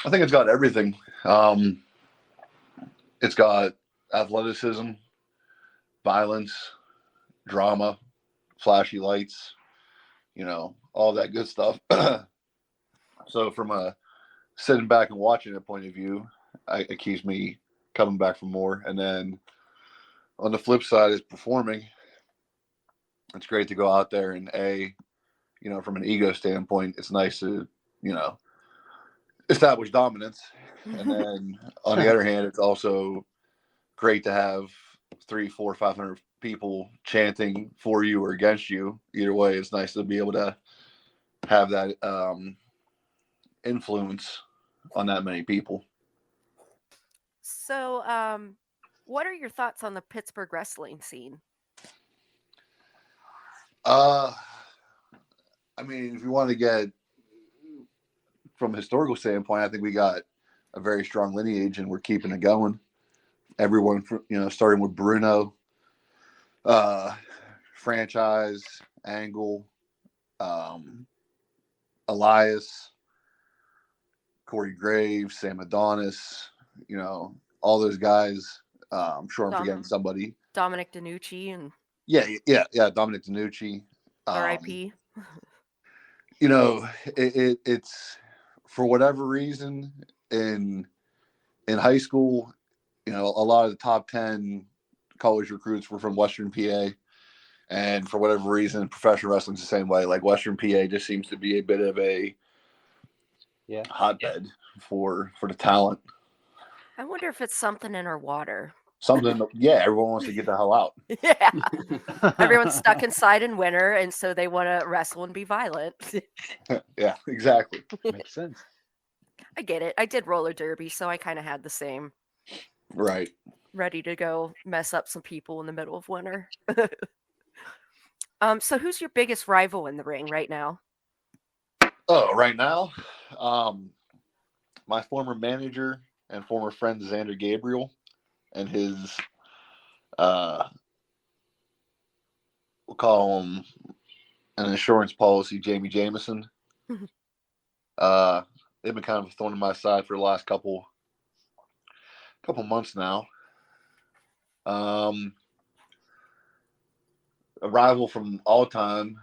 I think it's got everything. It's got athleticism, violence, drama, flashy lights, all that good stuff. So from a sitting back and watching it point of view, it keeps me coming back for more. And then on the flip side is performing. It's great to go out there and from an ego standpoint, it's nice to, establish dominance. And then on the other hand, it's also great to have 300, 400, 500 people chanting for you or against you. Either way, it's nice to be able to have that influence on that many people. So, what are your thoughts on the Pittsburgh wrestling scene? I mean, if you want to get from a historical standpoint, I think we got a very strong lineage and we're keeping it going. Everyone, starting with Bruno, Franchise, Angle, Elias, Corey Graves, Sam Adonis, all those guys. I'm sure I'm forgetting somebody. Dominic DeNucci and Dominic DeNucci. R.I.P. It's for whatever reason in high school, a lot of the top 10 college recruits were from Western PA. And for whatever reason, professional wrestling's the same way. Like Western PA just seems to be a bit of a hotbed for the talent. I wonder if it's something in our water. Something, everyone wants to get the hell out. Yeah. Everyone's stuck inside in winter, and so they want to wrestle and be violent. Yeah, exactly. Makes sense. I get it. I did roller derby, so I kind of had the same. Right. Ready to go mess up some people in the middle of winter. So who's your biggest rival in the ring right now? Oh, right now, my former manager and former friend Xander Gabriel and his we'll call him an insurance policy, Jamie Jameson. They've been kind of a thorn in my side for the last couple months now. A rival from all time.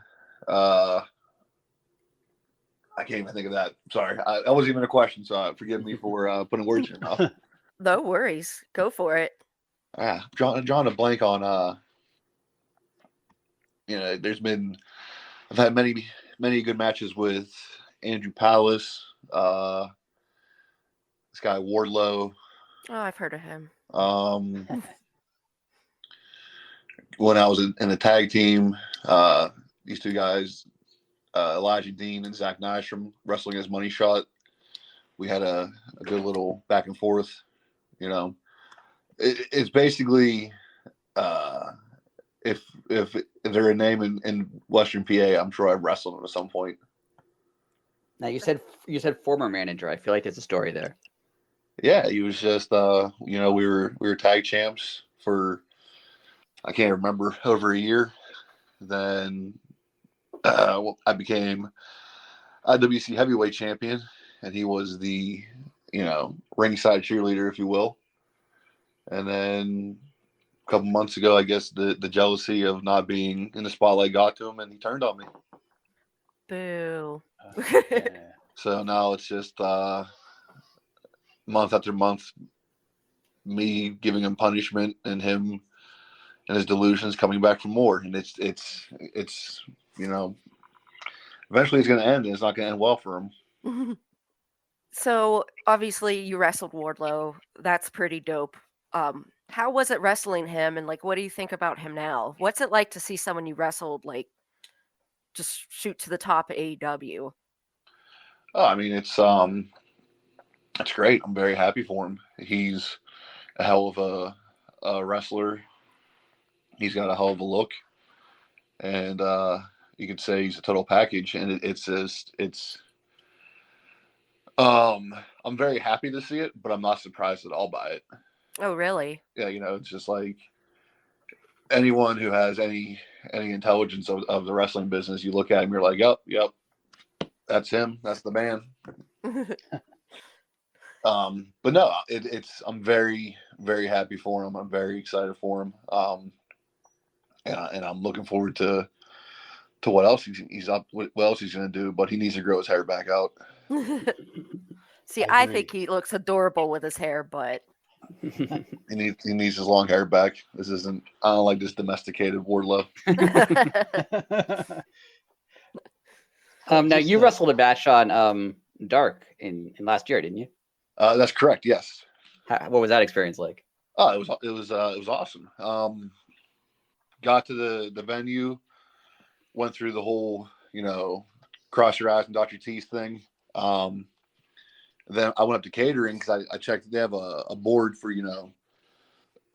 I can't even think of that. Sorry, that wasn't even a question. So forgive me for putting words in your mouth. No worries. Go for it. Drawing a blank on. I've had many good matches with Andrew Palace, this guy Wardlow. Oh, I've heard of him. When I was in a tag team, these two guys, Elijah Dean and Zach Nystrom, wrestling as Money Shot. We had a good little back and forth. It's basically if they're a name in Western PA, I'm sure I've wrestled them at some point. Now you said former manager. I feel like there's a story there. Yeah, he was just we were tag champs for I can't remember over a year. Then I became IWC heavyweight champion, and he was the ringside cheerleader, if you will. And then a couple months ago, I guess the jealousy of not being in the spotlight got to him, and he turned on me. Boo. So now it's just month after month, me giving him punishment and him and his delusions coming back for more. And it's eventually it's going to end, and it's not going to end well for him. So obviously you wrestled Wardlow. That's pretty dope. How was it wrestling him, and what do you think about him now? What's it like to see someone you wrestled just shoot to the top of AEW? Oh, I mean, it's That's great. I'm very happy for him. He's a hell of a wrestler. He's got a hell of a look, and you could say he's a total package. And I'm very happy to see it, but I'm not surprised at all by it. Oh, really? Yeah, it's just like anyone who has any intelligence of the wrestling business, you look at him, you're like, yep, that's him, that's the man. But no, I'm very, very happy for him. I'm very excited for him. And I'm looking forward to what else what else he's going to do. But he needs to grow his hair back out. See, I think he looks adorable with his hair, but he needs his long hair back. I don't like this domesticated Wardlow. Now you wrestled a match on Dark in last year, didn't you? That's correct. Yes. What was that experience like? Oh, it was awesome. Got to the venue, went through the whole, cross your eyes and dot your T's thing. Then I went up to catering because I checked. They have a board for,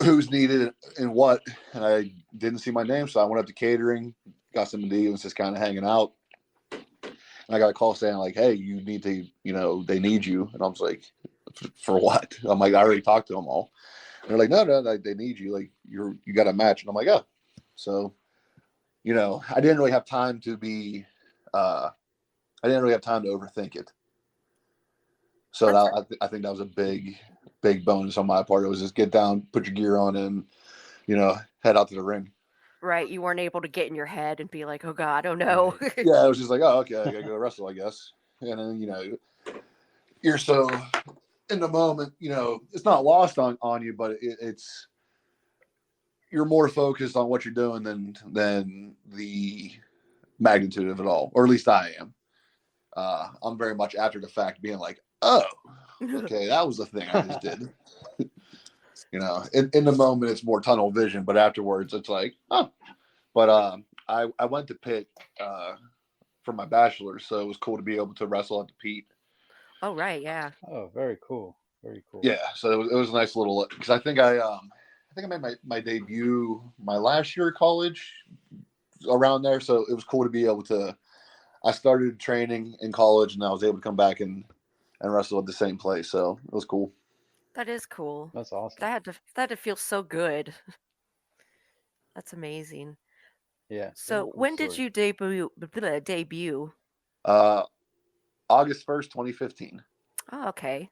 who's needed and what. And I didn't see my name. So I went up to catering, got some to eat, was just kind of hanging out. And I got a call saying like, hey, you need to, they need you. And I was like, for what? I'm like, I already talked to them all. And they're like, no, they need you. Like you got a match. And I'm like, oh. So, I didn't really have time to be, I didn't really have time to overthink it. So I think that was a big bonus on my part. It was just get down, put your gear on, and head out to the ring. Right, you weren't able to get in your head and be like, oh God, oh no. Yeah, I was just like, oh, okay, I gotta go wrestle, I guess. And then you're so in the moment. It's not lost on you, but it's you're more focused on what you're doing than the magnitude of it all, or at least I am. I'm very much after the fact being like, oh, okay, that was the thing I just did. In the moment it's more tunnel vision, but afterwards it's like, oh. But I went to Pitt for my bachelor's, so it was cool to be able to wrestle at the Pete. Oh right, yeah. Oh, very cool. Very cool. Yeah, so it was a nice little, because I think I made my debut my last year of college around there, so it was cool to be able to. I started training in college, and I was able to come back and wrestle at the same place, so it was cool. That is cool. That's awesome. That had to feel so good. That's amazing. Yeah. So when did you debut? August 1st, 2015. Oh, okay.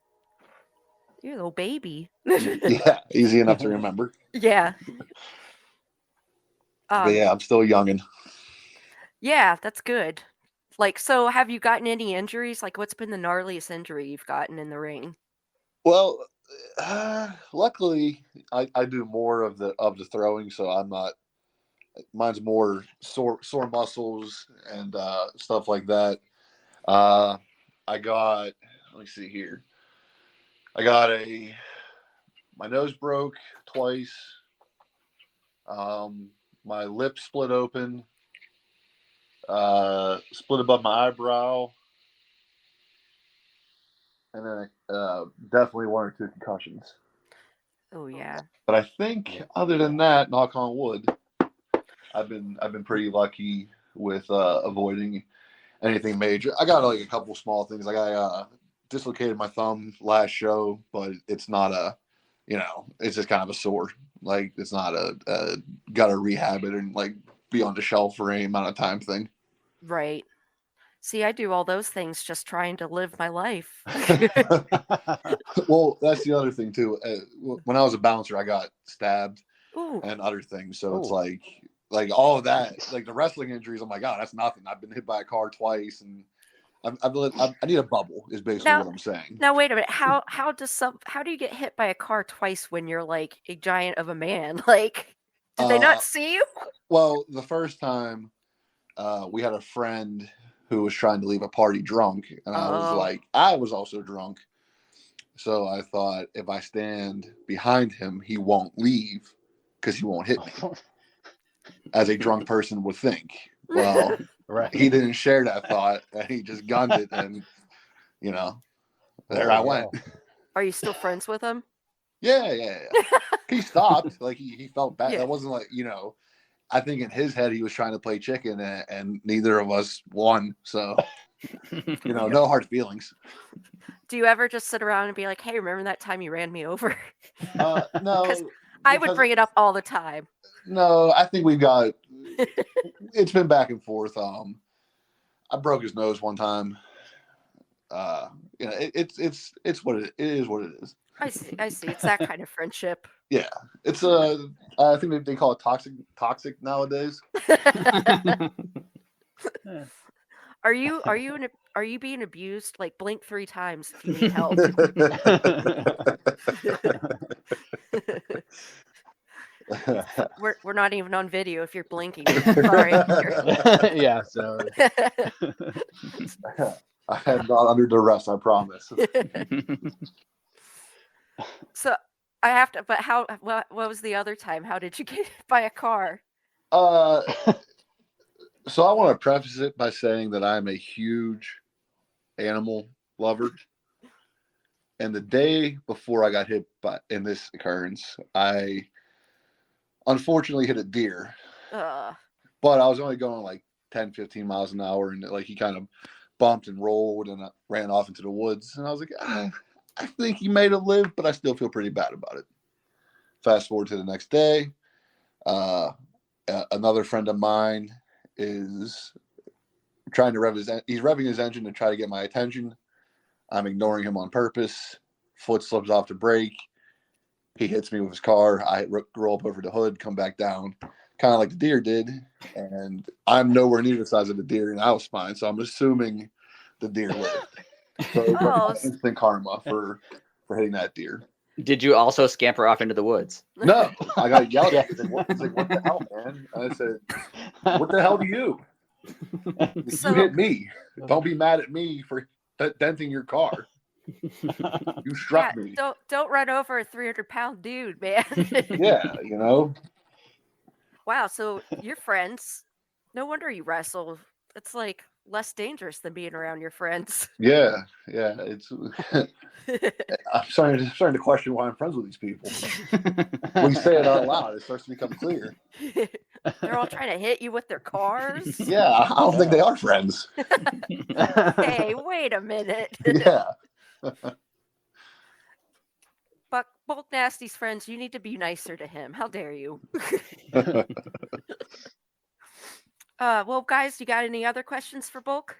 You're a little baby. Yeah, easy enough to remember. Yeah. But yeah, I'm still a youngin'. Yeah, that's good. Like, so have you gotten any injuries? Like, what's been the gnarliest injury you've gotten in the ring? Well, luckily, I do more of the throwing, so I'm not. Mine's more sore muscles and stuff like that. I got. Let me see here. I got my nose broke twice. My lip split open. Split above my eyebrow. And then definitely one or two concussions. Oh yeah. But I think other than that, knock on wood, I've been pretty lucky with avoiding anything major. I got like a couple small things. Like I dislocated my thumb last show, but it's not it's just kind of a sore. Like it's not a gotta rehab it and like be on the shelf for any amount of time thing. Right. See, I do all those things just trying to live my life. Well, that's the other thing too. When I was a bouncer, I got stabbed and other things. So it's like all of that, like the wrestling injuries. I'm like, oh, that's nothing. I've been hit by a car twice, and I need a bubble. Is basically what I'm saying. Now wait a minute. How do you get hit by a car twice when you're like a giant of a man? Like, did they not see you? Well, the first time, we had a friend who was trying to leave a party drunk, and I was also drunk. So I thought if I stand behind him, he won't leave because he won't hit me, as a drunk person would think. Well, right. He didn't share that thought, and he just gunned it, and there I went. Are you still friends with him? Yeah. He stopped. Like he felt bad. Yeah. That wasn't like, I think in his head he was trying to play chicken, and neither of us won. So, no hard feelings. Do you ever just sit around and be like, "Hey, remember that time you ran me over?" No, I would bring it up all the time. No, I think we've got. It's been back and forth. I broke his nose one time. It's what it is. What it is. I see. It's that kind of friendship. Yeah, it's I think they call it toxic nowadays. Are you being abused? Like, blink 3 times if you need help. We're not even on video if you're blinking. Sorry. Yeah, so I am not under duress, I promise. So I have to. But what was the other time? How did you get hit by a car? So I want to preface it by saying that I'm a huge animal lover. And the day before I got hit in this occurrence, I unfortunately hit a deer. But I was only going like 10, 15 miles an hour, and like he kind of bumped and rolled and ran off into the woods. And I was like, I think he may have lived, but I still feel pretty bad about it. Fast forward to the next day. Another friend of mine is trying to he's revving his engine to try to get my attention. I'm ignoring him on purpose. Foot slips off the brake. He hits me with his car. I roll up over the hood, come back down, kind of like the deer did. And I'm nowhere near the size of the deer, and I was fine. So I'm assuming the deer lived. So it was instant karma for hitting that deer. Did you also scamper off into the woods? No, I got yelled at. He's like, what the hell, man? And I said, what the hell do you? You hit me. Don't be mad at me for denting your car. You struck me. Don't run over a 300-pound dude, man. Yeah, Wow, so you're friends. No wonder you wrestle. It's like less dangerous than being around your friends. Yeah. It's. I'm starting to question why I'm friends with these people. When you say it out loud, it starts to become clear. They're all trying to hit you with their cars. Yeah, I don't think they are friends. Hey, wait a minute. Yeah. But Bulk Nasty's friends, you need to be nicer to him. How dare you? Well, guys, you got any other questions for Bulk?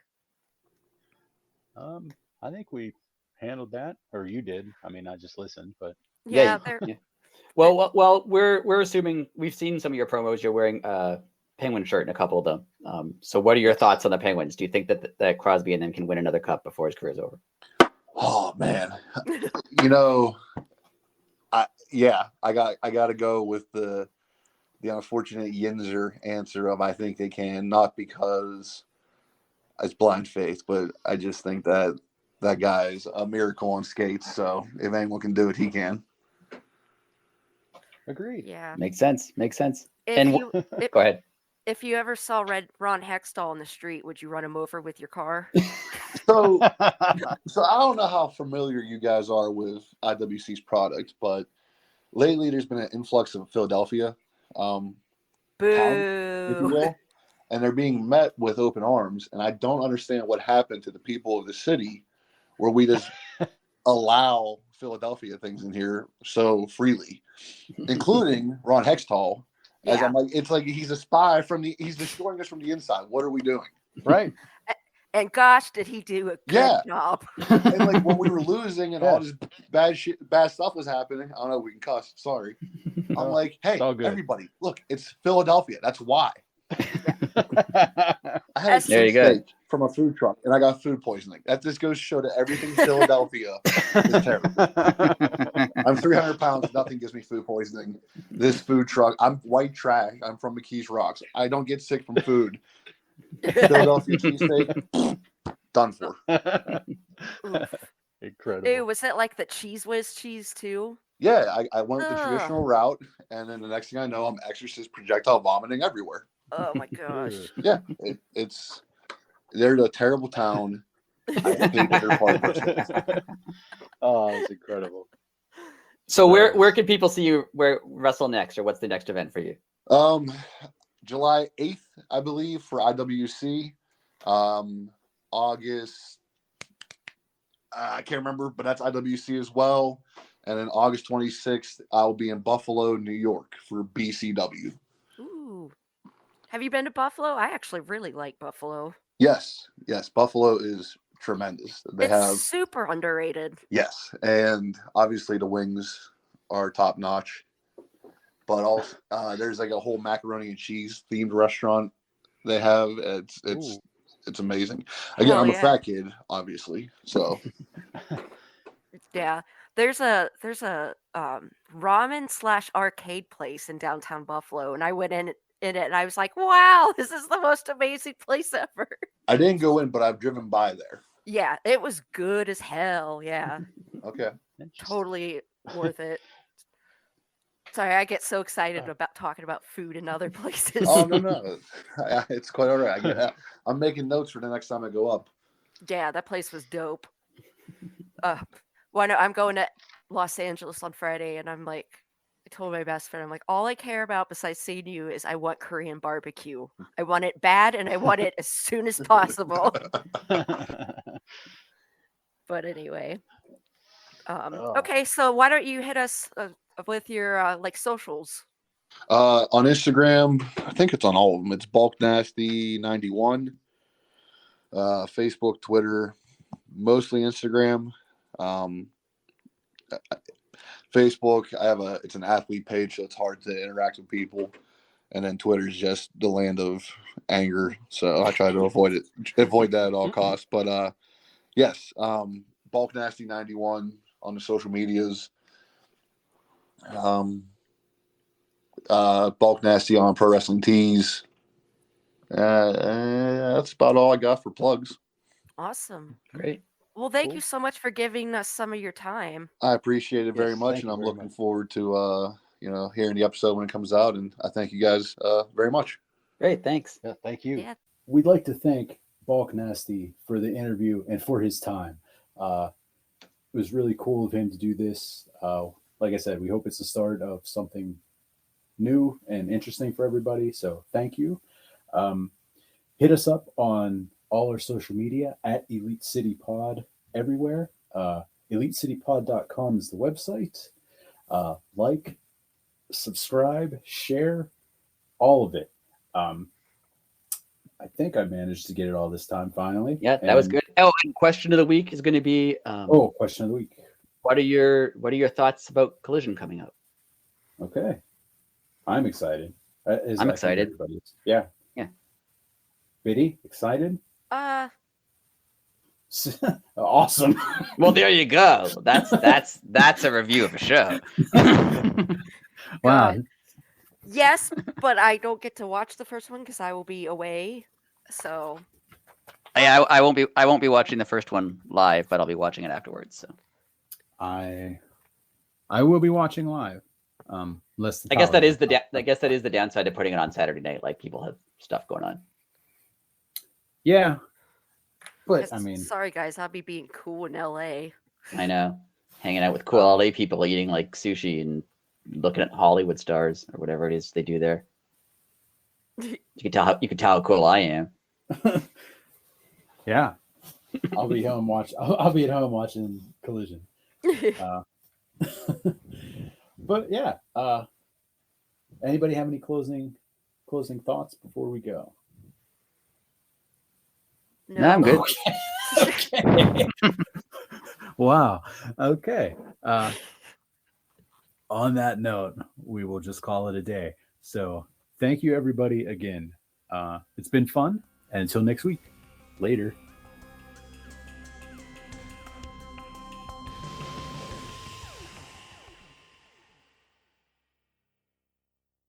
I think we handled that, or you did. I mean, I just listened, but yeah. Well, we're assuming we've seen some of your promos. You're wearing a Penguin shirt in a couple of them. So, what are your thoughts on the Penguins? Do you think that Crosby and them can win another cup before his career's over? Oh man, I got to go with the unfortunate Yinzer answer of I think they can, not because it's blind faith, but I just think that guy's a miracle on skates. So if anyone can do it, he can. Agreed. Yeah, makes sense. Go ahead. If you ever saw Ron Hextall in the street, would you run him over with your car? So I don't know how familiar you guys are with IWC's product, but lately there's been an influx of Philadelphia town, if you will, and they're being met with open arms. And I don't understand what happened to the people of the city where we just allow Philadelphia things in here so freely, including Ron Hextall. As I'm like, it's like he's a spy he's destroying us from the inside. What are we doing? Right. And gosh, did he do a good job. And like when we were losing and all this bad stuff was happening, I don't know, we can cuss, sorry. I'm like, hey, everybody, look, it's Philadelphia. That's why. I had a steak from a food truck and I got food poisoning. That just goes to show that everything in Philadelphia is terrible. I'm 300 pounds. Nothing gives me food poisoning. This food truck, I'm white trash. I'm from McKees Rocks. I don't get sick from food. Philadelphia cheesesteak, done for. Incredible. Ew, was it like the Cheese Whiz cheese too? Yeah, I went the traditional route, and then the next thing I know, I'm exorcist projectile vomiting everywhere. Oh my gosh. Yeah, they're a terrible town. I hated her part. Oh, it's incredible. So where can people see you wrestle next, or what's the next event for you? July 8th, I believe, for IWC. August, I can't remember, but that's IWC as well. And then August 26th, I'll be in Buffalo, New York for BCW. Ooh. Have you been to Buffalo? I actually really like Buffalo. Yes. Buffalo is tremendous. It's super underrated. Yes, and obviously the wings are top notch. But also, there's like a whole macaroni and cheese themed restaurant they have. It's amazing. Again, I'm a fat kid, obviously, so yeah. There's a ramen / arcade place in downtown Buffalo, and I went in it, and I was like, "Wow, this is the most amazing place ever." I didn't go in, but I've driven by there. Yeah, it was good as hell. Yeah. Okay. Totally worth it. Sorry, I get so excited about talking about food in other places. Oh no, it's quite all right. I'm making notes for the next time I go up. Yeah, that place was dope. I'm going to Los Angeles on Friday, and I'm like, I told my best friend, I'm like, all I care about besides seeing you is I want Korean barbecue. I want it bad, and I want it as soon as possible. But anyway, okay, so why don't you hit us with your socials? On Instagram, I think it's on all of them. It's Bulk Nasty 91. Facebook, Twitter, mostly Instagram. Facebook, it's an athlete page, so it's hard to interact with people. And then Twitter is just the land of anger, so I try to avoid that at all costs. But yes, Bulk Nasty 91 on the social medias. Bulk Nasty on Pro Wrestling Tees. That's about all I got for plugs. Awesome. Great. Well, thank you so much for giving us some of your time. I appreciate it very much, and I'm looking forward to hearing the episode when it comes out. And I thank you guys very much. Great, thanks. Yeah, thank you. Yeah. We'd like to thank Bulk Nasty for the interview and for his time. It was really cool of him to do this. Like I said, we hope it's the start of something new and interesting for everybody. So thank you. Hit us up on all our social media at Elite City Pod everywhere. EliteCityPod.com is the website. Like, subscribe, share, all of it. I think I managed to get it all this time finally. Yeah, that was good. Oh, and question of the week is going to be question of the week. What are your thoughts about Collision coming up? Okay. I'm excited. I'm excited. Yeah. Yeah. Biddy, excited? Uh, Awesome. Well, there you go. That's a review of a show. Wow. Yes, but I don't get to watch the first one because I will be away. So I won't be watching the first one live, but I'll be watching it afterwards. So I will be watching live. I guess that is the downside of putting it on Saturday night. Like, people have stuff going on. Yeah. But I mean, sorry guys, I'll be being cool in LA. I know, hanging out with cool LA people, eating like sushi and looking at Hollywood stars or whatever it is they do there. You can tell how cool I am. Yeah, I'll be home at home watching Collision. But yeah, anybody have any closing thoughts before we go? No, I'm good. Okay. Wow. Okay. On that note, we will just call it a day. So thank you, everybody, again. It's been fun. And until next week, later.